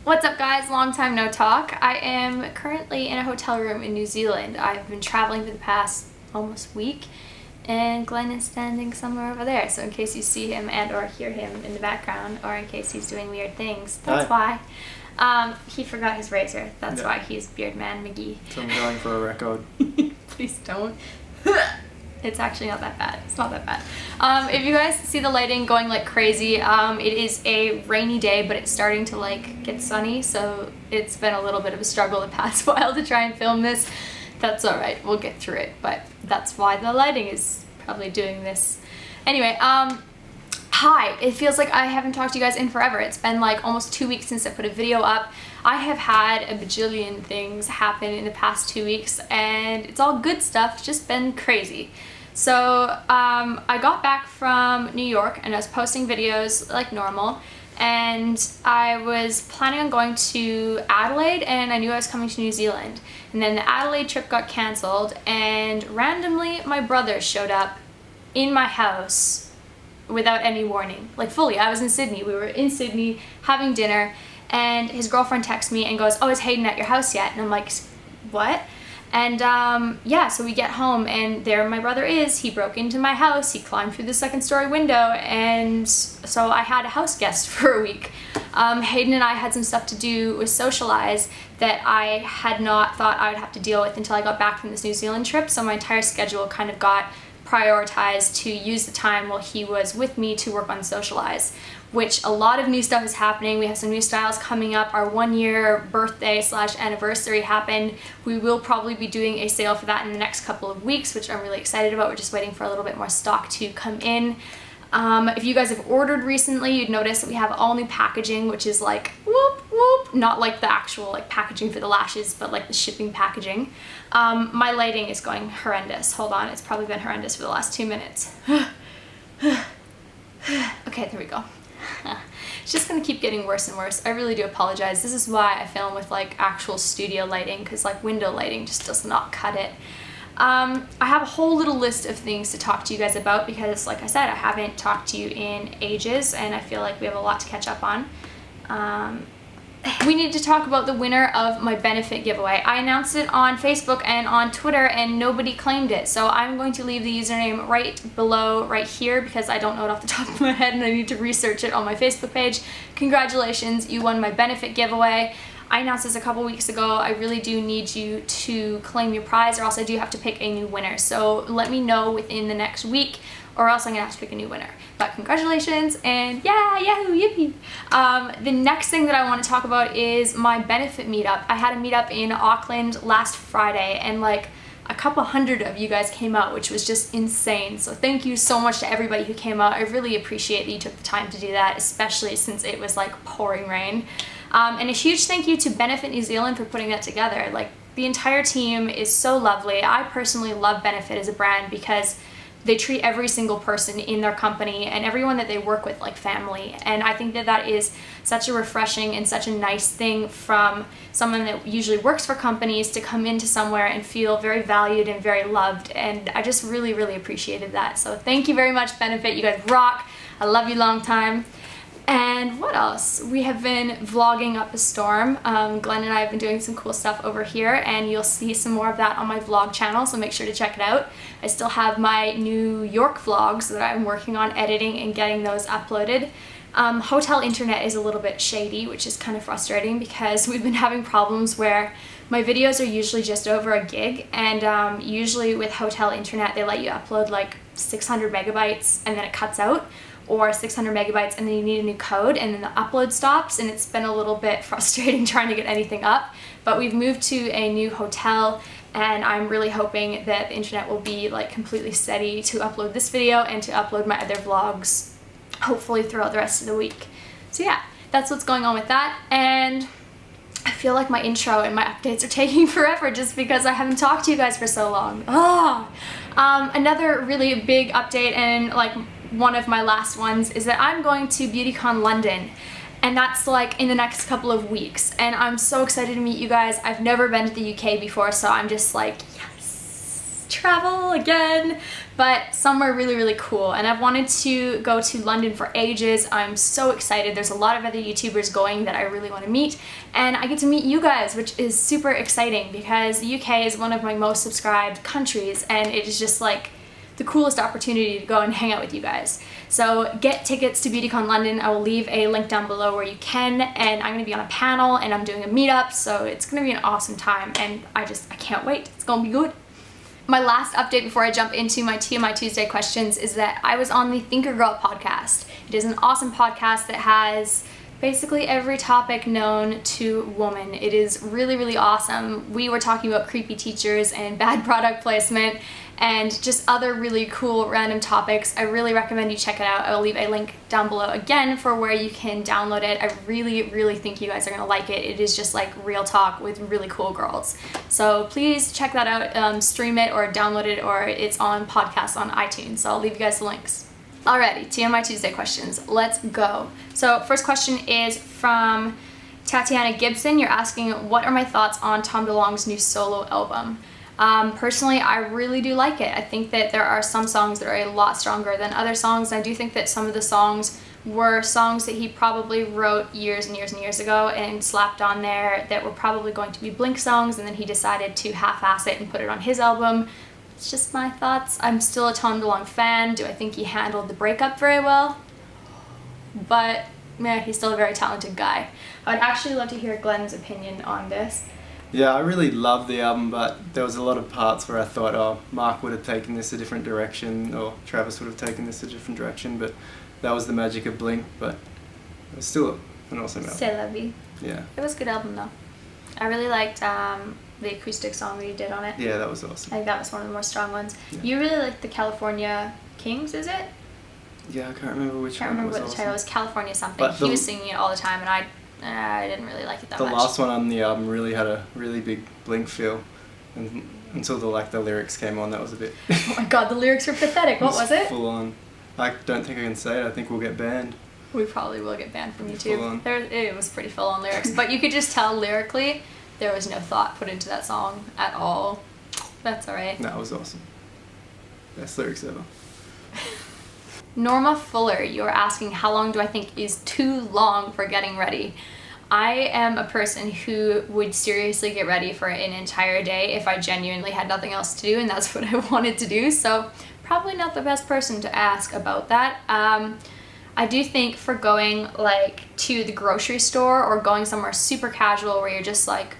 What's up guys, long time no talk. I am currently in a hotel room in New Zealand. I've been traveling for the past almost week and Glenn is standing somewhere over there. So in case you see him and or hear him in the background or in case he's doing weird things, that's why. He forgot his razor. That's why he's Beard Man McGee. So I'm going for a record. Please don't. It's actually not that bad. It's not that bad. If you guys see the lighting going like crazy, it is a rainy day, but it's starting to like get sunny, so it's been a little bit of a struggle the past while to try and film this. That's alright, we'll get through it, but that's why the lighting is probably doing this. Anyway, hi, it feels like I haven't talked to you guys in forever. It's been like almost 2 weeks since I put a video up. I have had a bajillion things happen in the past 2 weeks and it's all good stuff, just been crazy. So I got back from New York and I was posting videos like normal, and I was planning on going to Adelaide and I knew I was coming to New Zealand. And then the Adelaide trip got cancelled and randomly my brother showed up in my house without any warning. Like fully, I was in Sydney. We were in Sydney having dinner and his girlfriend texts me and goes, "Oh, is Hayden at your house yet?" And I'm like, "What?" And yeah, so we get home and there my brother is. He broke into my house, he climbed through the second-story window, and so I had a house guest for a week. Hayden and I had some stuff to do with socialize that I had not thought I would have to deal with until I got back from this New Zealand trip, so my entire schedule kind of got prioritized to use the time while he was with me to work on socialize, which a lot of new stuff is happening. We have some new styles coming up. Our 1-year birthday / anniversary happened. We will probably be doing a sale for that in the next couple of weeks, which I'm really excited about. We're just waiting for a little bit more stock to come in. If you guys have ordered recently, you'd notice that we have all new packaging, which is like whoop whoop, not like the actual like packaging for the lashes, but like the shipping packaging. My lighting is going horrendous. Hold on, it's probably been horrendous for the last 2 minutes. Okay, there we go. It's just gonna keep getting worse and worse. I really do apologize. This is why I film with like actual studio lighting, because like window lighting just does not cut it. I have a whole little list of things to talk to you guys about because, like I said, I haven't talked to you in ages and I feel like we have a lot to catch up on. We need to talk about the winner of my benefit giveaway. I announced it on Facebook and on Twitter and nobody claimed it, so I'm going to leave the username right below right here because I don't know it off the top of my head and I need to research it on my Facebook page. Congratulations, you won my benefit giveaway. I announced this a couple weeks ago. I really do need you to claim your prize or else I do have to pick a new winner. So let me know within the next week or else I'm gonna have to pick a new winner. But congratulations and yeah, yahoo, yippee. The next thing that I want to talk about is my benefit meetup. I had a meetup in Auckland last Friday and like a couple hundred of you guys came out, which was just insane. So thank you so much to everybody who came out. I really appreciate that you took the time to do that, especially since it was like pouring rain. And a huge thank you to Benefit New Zealand for putting that together. Like the entire team is so lovely. I personally love Benefit as a brand because they treat every single person in their company and everyone that they work with like family. And I think that that is such a refreshing and such a nice thing from someone that usually works for companies to come into somewhere and feel very valued and very loved. And I just really, really appreciated that. So thank you very much, Benefit. You guys rock. I love you long time. And what else? We have been vlogging up a storm. Glenn and I have been doing some cool stuff over here and you'll see some more of that on my vlog channel, so make sure to check it out. I still have my New York vlogs that I'm working on editing and getting those uploaded. Hotel internet is a little bit shady, which is kind of frustrating because we've been having problems where my videos are usually just over a gig and usually with hotel internet they let you upload like 600 megabytes and then it cuts out, or 600 megabytes and then you need a new code and then the upload stops, and it's been a little bit frustrating trying to get anything up. But we've moved to a new hotel and I'm really hoping that the internet will be like completely steady to upload this video and to upload my other vlogs hopefully throughout the rest of the week. So yeah, that's what's going on with that. And I feel like my intro and my updates are taking forever just because I haven't talked to you guys for so long. Another really big update and like one of my last ones is that I'm going to BeautyCon London, and that's like in the next couple of weeks, and I'm so excited to meet you guys. I've never been to the UK before, so I'm just like, yes, travel again, but somewhere really, really cool. And I've wanted to go to London for ages. I'm so excited. There's a lot of other YouTubers going that I really want to meet, and I get to meet you guys, which is super exciting because the UK is one of my most subscribed countries, and it is just like the coolest opportunity to go and hang out with you guys. So get tickets to BeautyCon London. I will leave a link down below where you can, and I'm gonna be on a panel and I'm doing a meetup, so it's gonna be an awesome time, and I can't wait. It's gonna be good. My last update before I jump into my TMI Tuesday questions is that I was on the ThinkerGirl podcast. It is an awesome podcast that has basically every topic known to woman. It is really, really awesome. We were talking about creepy teachers and bad product placement and just other really cool random topics. I really recommend you check it out. I will leave a link down below again for where you can download it. I really, really think you guys are gonna like it. It is just like real talk with really cool girls. So please check that out, stream it or download it, or it's on podcasts on iTunes. So I'll leave you guys the links. Alrighty, TMI Tuesday questions. Let's go. So first question is from Tatiana Gibson. You're asking, what are my thoughts on Tom DeLonge's new solo album? Personally, I really do like it. I think that there are some songs that are a lot stronger than other songs. I do think that some of the songs were songs that he probably wrote years and years and years ago and slapped on there that were probably going to be Blink songs, and then he decided to half-ass it and put it on his album. It's just my thoughts. I'm still a Tom DeLonge fan. Do I think he handled the breakup very well? But, man, he's still a very talented guy. I'd actually love to hear Glenn's opinion on this. Yeah, I really loved the album, but there was a lot of parts where I thought, oh, Mark would have taken this a different direction, or Travis would have taken this a different direction, but that was the magic of Blink, but it was still an awesome album. C'est la vie. Yeah. It was a good album, though. I really liked the acoustic song that he did on it. Yeah, that was awesome. I think that was one of the more strong ones. Yeah. You really liked the California Kings, is it? Yeah, I can't remember which I can't one remember was what the awesome. title was. California something. But He was singing it all the time, and I didn't really like it that much. The last one on the album really had a really big Blink feel, and until the lyrics came on, that was a bit... Oh my god, the lyrics were pathetic. What was it? Full on. I don't think I can say it. I think we'll get banned. We probably will get banned from YouTube. Full on. It was pretty full on lyrics, but you could just tell lyrically there was no thought put into that song at all. That's alright. That was awesome. Best lyrics ever. Norma Fuller, you're asking how long do I think is too long for getting ready? I am a person who would seriously get ready for an entire day if I genuinely had nothing else to do, and that's what I wanted to do, so probably not the best person to ask about that. I do think for going like to the grocery store or going somewhere super casual where you're just like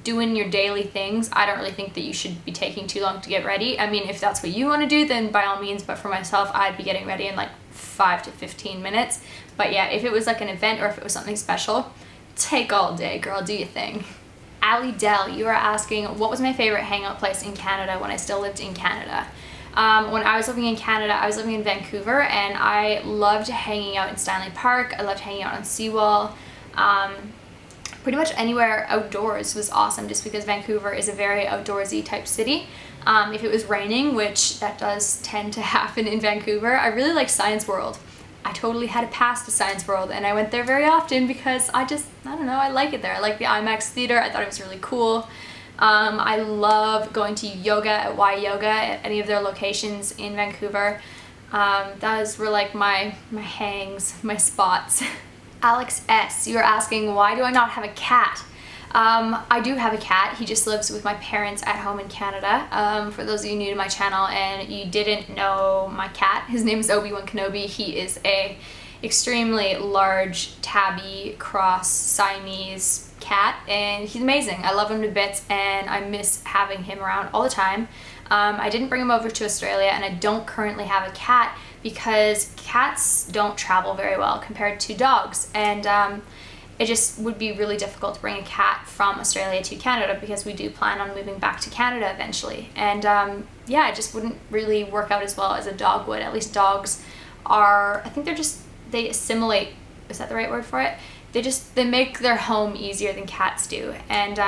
doing your daily things, I don't really think that you should be taking too long to get ready. I mean, if that's what you want to do, then by all means, but for myself, I'd be getting ready in like 5 to 15 minutes. But yeah, if it was like an event or if it was something special, take all day, girl, do your thing. Ali Dell, you are asking, what was my favorite hangout place in Canada when I still lived in Canada? When I was living in Canada, I was living in Vancouver, and I loved hanging out in Stanley Park. I loved hanging out on Seawall. Pretty much anywhere outdoors was awesome, just because Vancouver is a very outdoorsy type city. If it was raining, which that does tend to happen in Vancouver, I really like Science World. I totally had a pass to Science World, and I went there very often because I don't know, I like it there. I like the IMAX theater. I thought it was really cool. I love going to yoga at Y Yoga at any of their locations in Vancouver. Those were like my hangs, my spots. Alex S., you're asking, why do I not have a cat? I do have a cat. He just lives with my parents at home in Canada. For those of you new to my channel and you didn't know my cat, his name is Obi-Wan Kenobi. He is a extremely large tabby cross Siamese cat, and he's amazing. I love him to bits, and I miss having him around all the time. I didn't bring him over to Australia, and I don't currently have a cat because cats don't travel very well compared to dogs, and it just would be really difficult to bring a cat from Australia to Canada because we do plan on moving back to Canada eventually. And yeah, it just wouldn't really work out as well as a dog would. At least dogs are, I think they assimilate, is that the right word for it? They make their home easier than cats do. And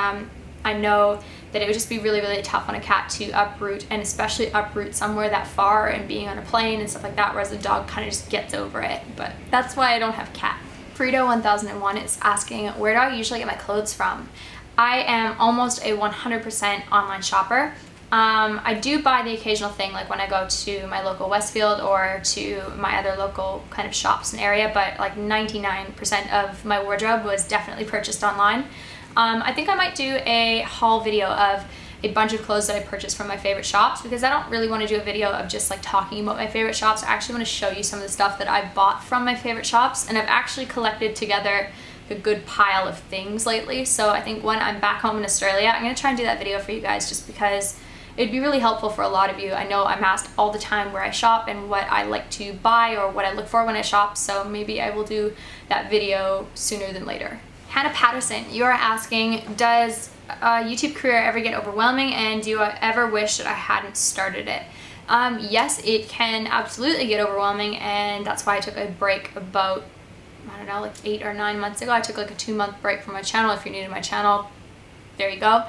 I know that it would just be really, really tough on a cat to uproot, and especially uproot somewhere that far and being on a plane and stuff like that, whereas a dog kind of just gets over it. But that's why I don't have a cat. Frito1001 is asking, where do I usually get my clothes from? I am almost a 100% online shopper. I do buy the occasional thing, like when I go to my local Westfield or to my other local kind of shops and area, but like 99% of my wardrobe was definitely purchased online. I think I might do a haul video of a bunch of clothes that I purchased from my favorite shops, because I don't really want to do a video of just like talking about my favorite shops. I actually want to show you some of the stuff that I bought from my favorite shops, and I've actually collected together a good pile of things lately. So I think when I'm back home in Australia, I'm going to try and do that video for you guys, just because it'd be really helpful for a lot of you. I know I'm asked all the time where I shop and what I like to buy or what I look for when I shop, so maybe I will do that video sooner than later. Hannah Patterson, you are asking, does a YouTube career ever get overwhelming, and do I ever wish that I hadn't started it? Yes, it can absolutely get overwhelming, and that's why I took a break about, I don't know, like 8 or 9 months ago. I took like a 2-month break from my channel. If you're new to my channel, there you go.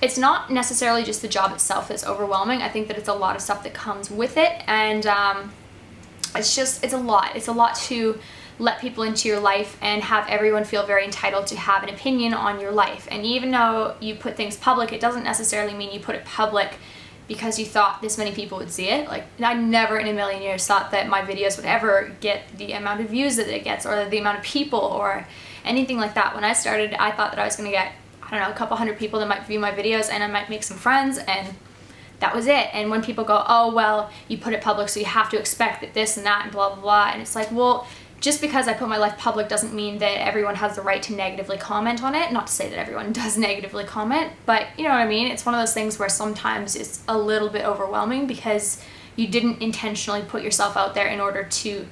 It's not necessarily just the job itself that's overwhelming. I think that it's a lot of stuff that comes with it, and it's a lot. It's a lot to let people into your life and have everyone feel very entitled to have an opinion on your life. And even though you put things public, it doesn't necessarily mean you put it public because you thought this many people would see it. Like, I never in a million years thought that my videos would ever get the amount of views that it gets, or the amount of people, or anything like that. When I started, I thought that I was going to get, I don't know, a couple hundred people that might view my videos, and I might make some friends, and that was it. And when people go, oh, well, you put it public, so you have to expect that this and that and blah, blah, blah. And it's like, well, just because I put my life public doesn't mean that everyone has the right to negatively comment on it. Not to say that everyone does negatively comment, but you know what I mean? It's one of those things where sometimes it's a little bit overwhelming because you didn't intentionally put yourself out there in order to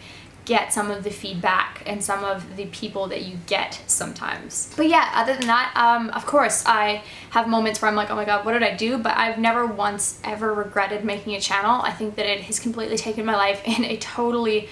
get some of the feedback and some of the people that you get sometimes. But yeah, other than that, of course, I have moments where I'm like, oh my god, what did I do? But I've never once ever regretted making a channel. I think that it has completely taken my life in a totally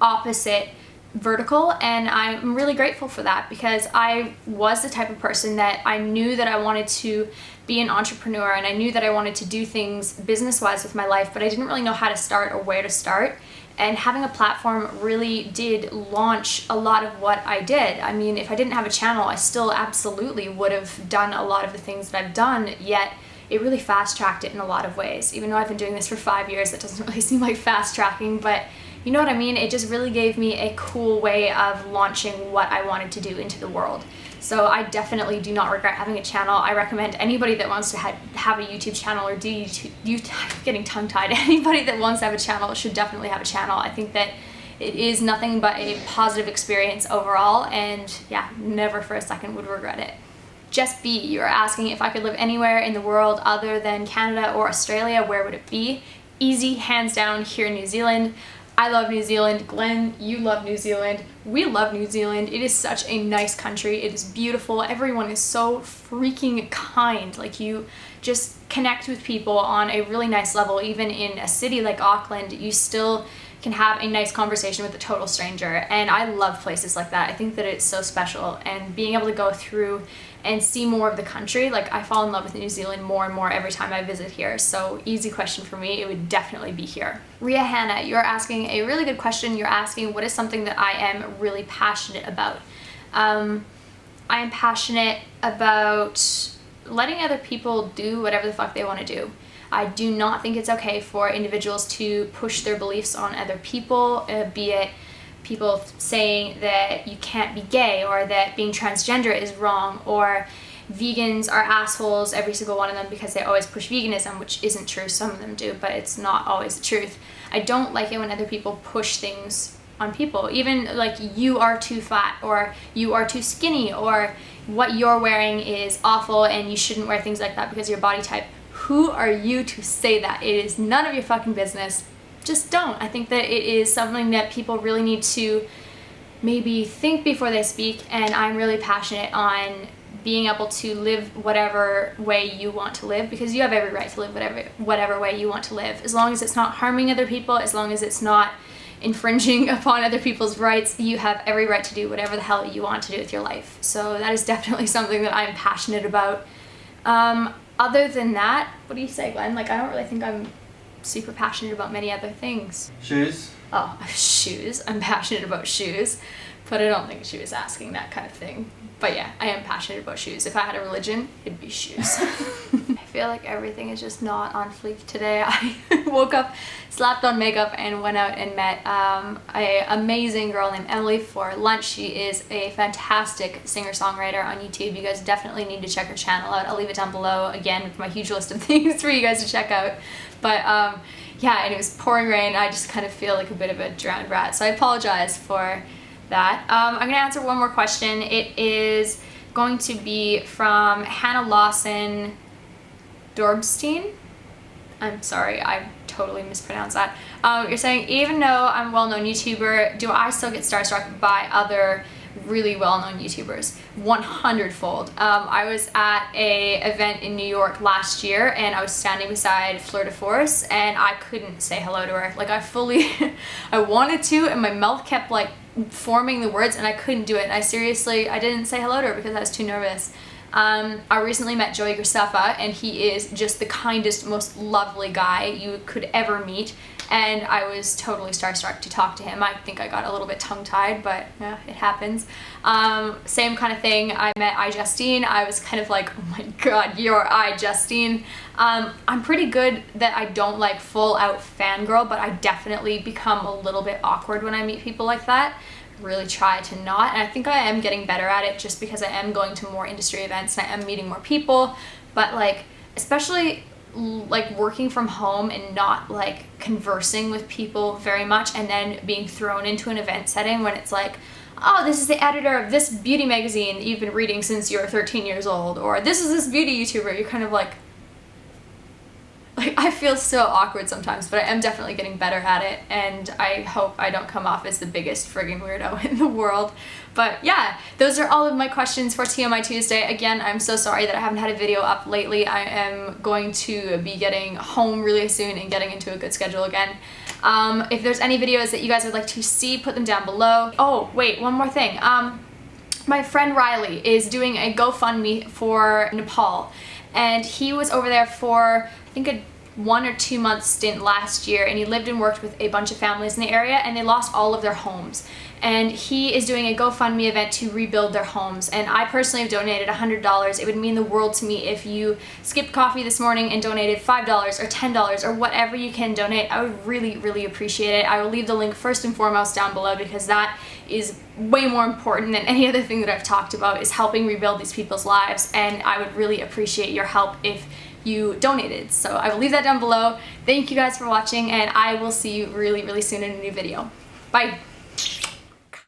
opposite vertical, and I'm really grateful for that, because I was the type of person that I knew that I wanted to be an entrepreneur, and I knew that I wanted to do things business-wise with my life, but I didn't really know how to start or where to start. And having a platform really did launch a lot of what I did. I mean, if I didn't have a channel, I still absolutely would have done a lot of the things that I've done, yet it really fast-tracked it in a lot of ways. Even though I've been doing this for 5 years, that doesn't really seem like fast-tracking, but you know what I mean? It just really gave me a cool way of launching what I wanted to do into the world. So I definitely do not regret having a channel. I recommend anybody that wants to have a YouTube channel or do YouTube, I'm getting tongue-tied. Anybody that wants to have a channel should definitely have a channel. I think that it is nothing but a positive experience overall, and yeah, never for a second would regret it. Jess B, you're asking if I could live anywhere in the world other than Canada or Australia, where would it be? Easy, hands down, here in New Zealand. I love New Zealand. Glenn, you love New Zealand. We love New Zealand. It is such a nice country. It is beautiful. Everyone is so freaking kind. Like, you just connect with people on a really nice level. Even in a city like Auckland, you still can have a nice conversation with a total stranger. And I love places like that. I think that it's so special. And being able to go through and see more of the country, like, I fall in love with New Zealand more and more every time I visit here. So easy question for me, it would definitely be here. Ria Hannah, you're asking a really good question. You're asking, what is something that I am really passionate about? I am passionate about letting other people do whatever the fuck they want to do. I do not think it's okay for individuals to push their beliefs on other people, be it people saying that you can't be gay, or that being transgender is wrong, or vegans are assholes, every single one of them, because they always push veganism, which isn't true. Some of them do, but it's not always the truth. I don't like it when other people push things on people, even like you are too fat, or you are too skinny, or what you're wearing is awful and you shouldn't wear things like that because of your body type. Who are you to say that? It is none of your fucking business. Just don't. I think that it is something that people really need to maybe think before they speak, and I'm really passionate on being able to live whatever way you want to live, because you have every right to live whatever way you want to live, as long as it's not harming other people, as long as it's not infringing upon other people's rights. You have every right to do whatever the hell you want to do with your life. So that is definitely something that I'm passionate about. Other than that, what do you say, Glenn? Like, I don't really think I'm super passionate about many other things. Shoes? Oh, shoes. I'm passionate about shoes, but I don't think she was asking that kind of thing. But yeah, I am passionate about shoes. If I had a religion, it'd be shoes. feel like everything is just not on fleek today. I woke up, slapped on makeup, and went out and met an amazing girl named Emily for lunch. She is a fantastic singer-songwriter on YouTube. You guys definitely need to check her channel out. I'll leave it down below, again, with my huge list of things for you guys to check out. But yeah, and it was pouring rain. I just kind of feel like a bit of a drowned rat, so I apologize for that. I'm going to answer one more question. It is going to be from Hannah Lawson Dorbstein. I'm sorry, I totally mispronounced that. You're saying, even though I'm a well-known YouTuber, do I still get starstruck by other really well-known YouTubers? 100-fold. I was at a event in New York last year, and I was standing beside Fleur de Force, and I couldn't say hello to her. Like, I fully, I wanted to, and my mouth kept like forming the words, and I couldn't do it. And I didn't say hello to her because I was too nervous. I recently met Joey Graceffa, and he is just the kindest, most lovely guy you could ever meet, and I was totally starstruck to talk to him. I think I got a little bit tongue-tied, but yeah, it happens. Same kind of thing, I met iJustine. I was kind of like, oh my god, you're iJustine. I'm pretty good that I don't like full-out fangirl, but I definitely become a little bit awkward when I meet people like that. Really try to not, and I think I am getting better at it just because I am going to more industry events and I am meeting more people. But like, especially like working from home and not like conversing with people very much, and then being thrown into an event setting when it's like, oh, this is the editor of this beauty magazine that you've been reading since you were 13 years old, or this is this beauty YouTuber. You're kind of like I feel so awkward sometimes, but I am definitely getting better at it, and I hope I don't come off as the biggest friggin' weirdo in the world. But yeah, those are all of my questions for TMI Tuesday. Again, I'm so sorry that I haven't had a video up lately. I am going to be getting home really soon and getting into a good schedule again. If there's any videos that you guys would like to see, put them down below. Oh, wait, one more thing. My friend Riley is doing a GoFundMe for Nepal, and he was over there for, I think, a 1 or 2 month stint last year, and he lived and worked with a bunch of families in the area, and they lost all of their homes. And he is doing a GoFundMe event to rebuild their homes, and I personally have donated $100. It would mean the world to me if you skipped coffee this morning and donated $5 or $10 or whatever you can donate. I would really, really appreciate it. I will leave the link first and foremost down below, because that is way more important than any other thing that I've talked about, is helping rebuild these people's lives, and I would really appreciate your help if you donated. So I will leave that down below. Thank you guys for watching, and I will see you really, really soon in a new video. Bye!